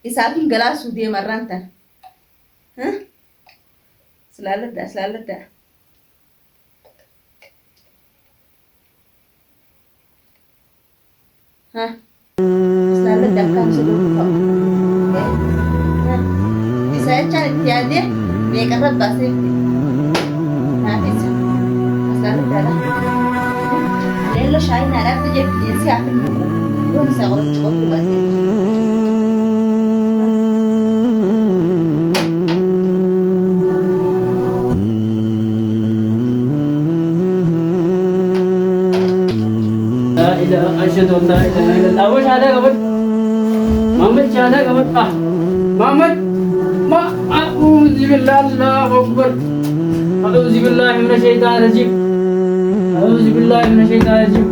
Isaafin galaasuu deemarraan tan. Silaaladdaa. Silaaladdaa akkaan suluutu ta'u. Isa jechaan itti yaadee meeqarra baasee naafisa. Silaaladdaadha. Leello shaayii naadhaatti jettee si hafi nuuqu. Yoon isaa qorichi qotuu baasee. أشهد أن لا إله إلا الله وش هذا قبل محمد شهادة قبل محمد ما أعوذ بالله الله أكبر أعوذ بالله من الشيطان الرجيم أعوذ بالله من الشيطان الرجيم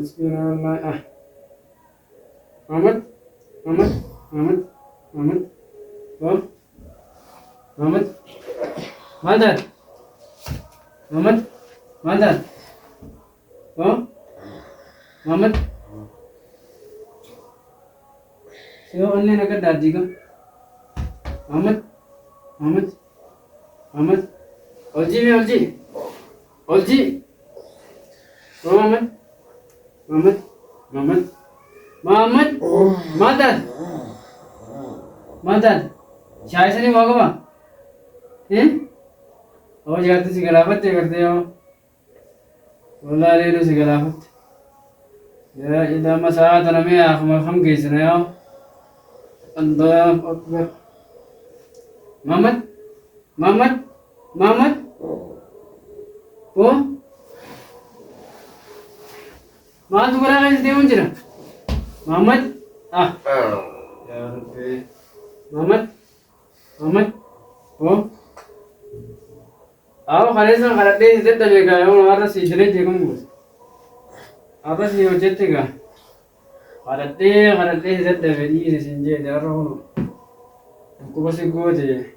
Bismillah. Muhammad. Oh. Muhammad. Madan. Oh. Muhammad. Sino onne naga daddy ka? Muhammad. Olji. Oh Muhammad. Madan. Syai sini mau apa? Oh jangan tu segala apa करते हो? बोला ले लो segala apa? Ya इधर मसाला तो नमे हम किस रहे हो? Allah Akbar. Muhammad. Oh. Maa tu kira kan dia unjira. Muhammad. Ya Rabbi. Muhammad. Oh. Aku kalian kalau dia itu tapi kaya orang harus hijrah je kamu. Apa sih yang jadi kah? Kalau dia itu tapi ini sinje dia orang. Aku pasti gua je.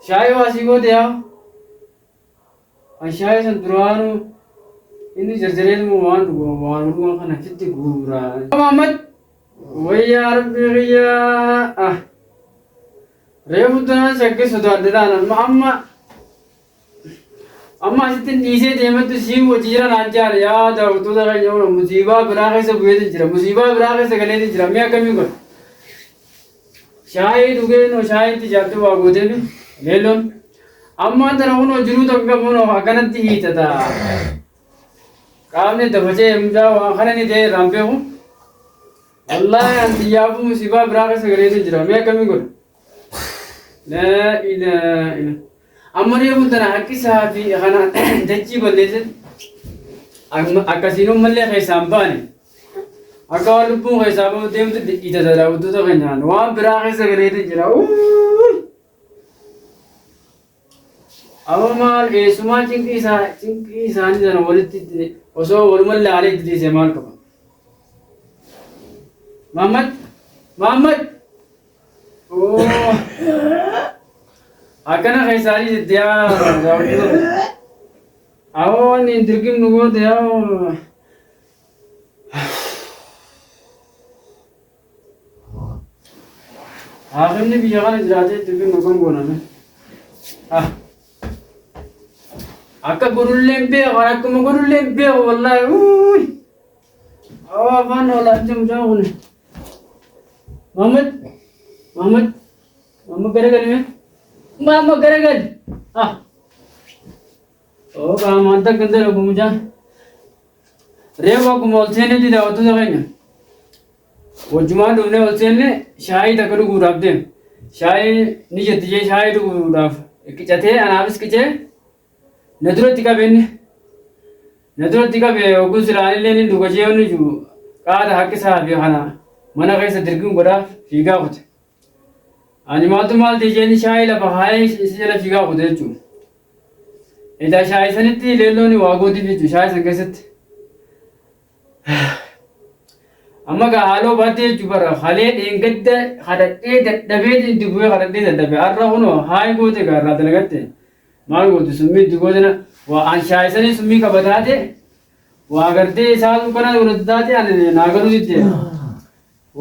Syai wasi gua dia. Syai sentuhan. Ini jarjarin muan kan nanti gurau. Muhammad, wayar beriya Rebutan sakit sudah ada Muhammad. Amma sitin ise demet tu siu jiran anjar ya da tu da kan yo musiba berakhir se buat jira musiba berakhir se gale jira me kami ko. Syai duge no syai ti jatu wa gode ne lelon. Amma tara uno juru tak kamuno akan ti hita. Kami dah baca emjau, akhirnya ni dia rampe hu. Allah yang tiap musibah berakhir segala itu jeram. Ya kami gur. La ilaha. Amari pun tanah kisah di khana janji berlezen. Akasino malle khay sampan. Akal pun khay sampan dem tu ita dah tu tu kan. Wah berakhir segala itu jeram. Awamal semua cingki sah ni jangan boleh ti. Oso urmal le ale di semal ko. Muhammad. Oh. Akana kaisari dia. Awan ni dirgim nugo dia. Akhir ni bijakan jelaje dirgim nugo gona me. Akka gurul lempe, orang aku mau gurul lempe, wallahi, awak mana orang jam jauh ni. Muhammad keragan ni? Muhammad keragan. Oh, kalau mantak kenter aku muda. Rewa aku mau sini di dalam tu jangannya. Wajuma dulu ni sini, syai tak kadu gurab dem. Syai ni jadi syai tu gurab. Kicate, anak habis kicate. Natura tika be ogus rani lenin duga jewni ju kada hakki sahabi khana mana kaisa dirgum goda figa khut ani matumal de jeni shaila bahai isjala figa khut ju ida shai saniti leloni wagodi bi ju shai sangeset amma gaa haaloo baatee jechuun bara halee dheengadda kadhadhee dadhabee itti bu'ee kadhadhee dadhabee har'a kunoo haay goote gaarraa dalagatte maal goote summii itti goote waa anshaayisanii summii qabataate waa gartee isaa kana godhatu taate ani naa galuu sitte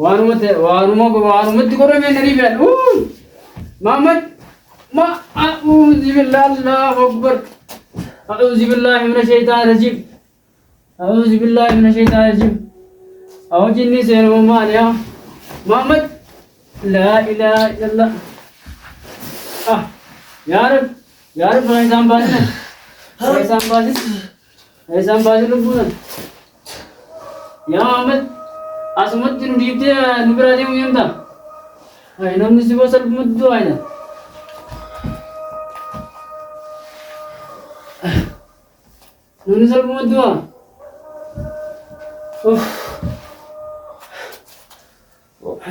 waanumatti godhamee nanii fedhan Muhammad ما أعوذ بالله الله أكبر أعوذ بالله من الشيطان الرجيم أعوذ بالله من الشيطان الرجيم أو جني سير ومان يا محمد لا إله إلا الله يا رب هيسام بازنا هيسام بازنا لبونا يا محمد أسمت نريبتي نبرادي ويمتا هاي نم نسيبه سلب مدو هاينا Nuni salbu madua.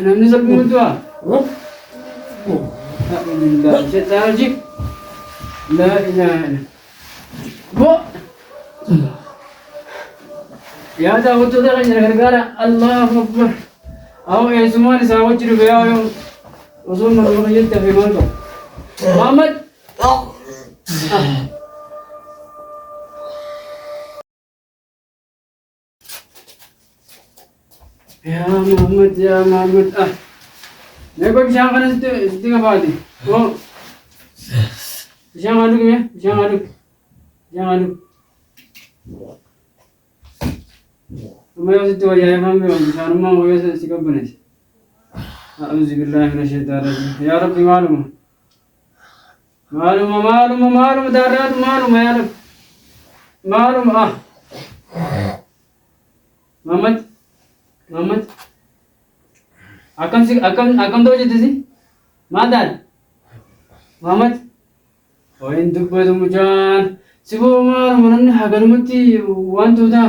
Nuni salbu madua. Alhamdulillah. Syaitan rajim. La ilaha illa. Bu. Ya da wutu da kan gargara. Allahu akbar. Aw ya semua ni sahabat ciru ya yo. Rasul Muhammad yenta fi manto. Muhammad. Ya Muhammad Neko bisa kana situ ngapati bisa ngaduk ya bisa ngaduk Umayo situ ya mami bisa rumah uyo sikap benes A'udzubillahi minasyaitonir rajim ya Rabbi malum darat malum ya Rabbi malum Muhammad akam do je tisi madan Muhammad oh indu pada mujan sibo mar manan haganmuti wantu da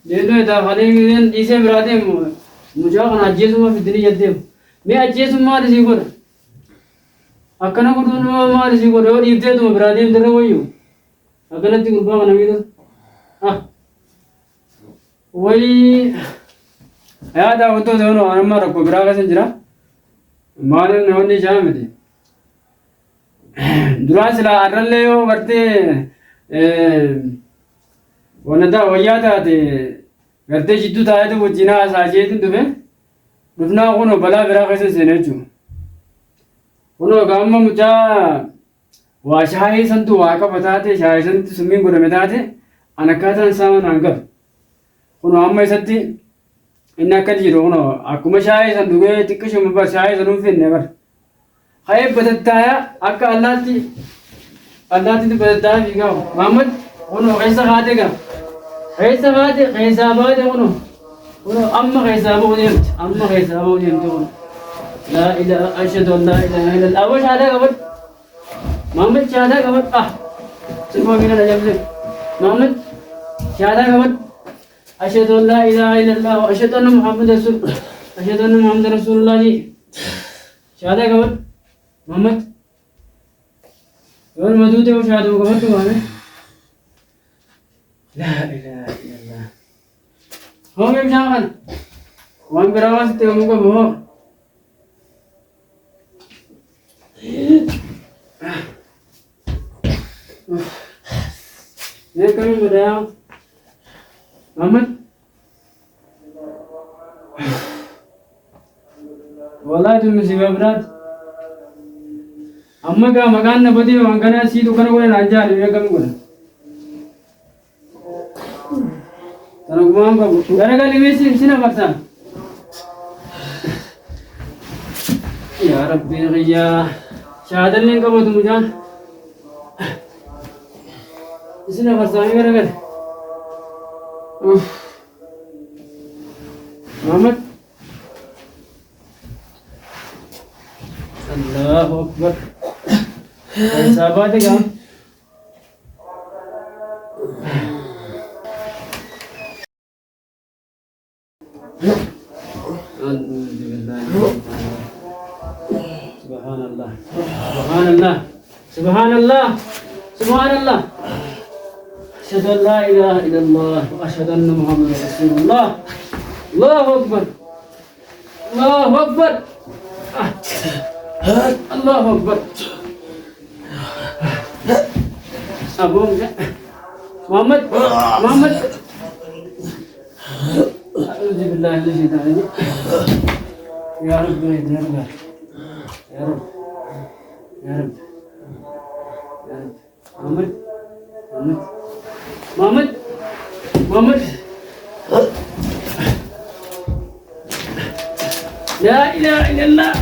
dedo da khalen ise birade mujan ajjesu ma fidni jadde me ajjesu mar sigor akana ko dun mar sigor yo ibde to birade ndere woyu aganati gurba namido वही याद आओ तो दोनों हमारा को ग्राहक से जरा माने नवनी जाम थी दुरास ला अरले हो वर्ते वनदा वया था ते करते जिद्दू था तो वो जिना साजे थे तुम्हें रुपना कोनो बला ग्राहक से सेने चु कोनो गांव में मुझा वाशाही संतु वाका बताते शाही संतु सुमिंग गुरु में ताते अनकाता सामान अंगल Kuno amma isatti inni akka jiru kuno akkuma shaayii san dhugee xiqqishuma bar shaayii san finne bar hayee batattaaya akka allaatti batattaaya fiigaa Muhammad kuno keessa kaate gaa keessa baate kuno amma keessaa ba'uu deemti kuno laa ilaaha ashhadu an laa ilaaha illallah aboo shaadaa qabat Muhammad shaadaa qabat sirma miina ajabse Muhammad shaadaa qabat أشهد أن لا إله إلا الله وأشهد أن محمد رسول الله شهادة قبل محمد يقول مدودة وشهادة قبل تمامه لا إله إلا الله هم يمشون وان براواز تيمو قبل ये कभी बताया Muhammad wallahi tu musibah berat amma ka makan na badi wangana si dukan ko na anja ni kami ko tanong mo ang babu gara gali mesi sina baksa ya rabbi ya shahadan len ka bodu mujan sina baksa ni gara gali Muhammad Allahu Akbar sahabat ya Subhanallah أشهد أن لا إله إلا الله وأشهد أن محمدا رسول الله الله أكبر الله أكبر الله أكبر أبو محمد محمد أعوذ بالله من الشيطان الرجيم يا رب يا رب يا رب يا رب يا رب محمد محمد محمد محمد لا إله إلا الله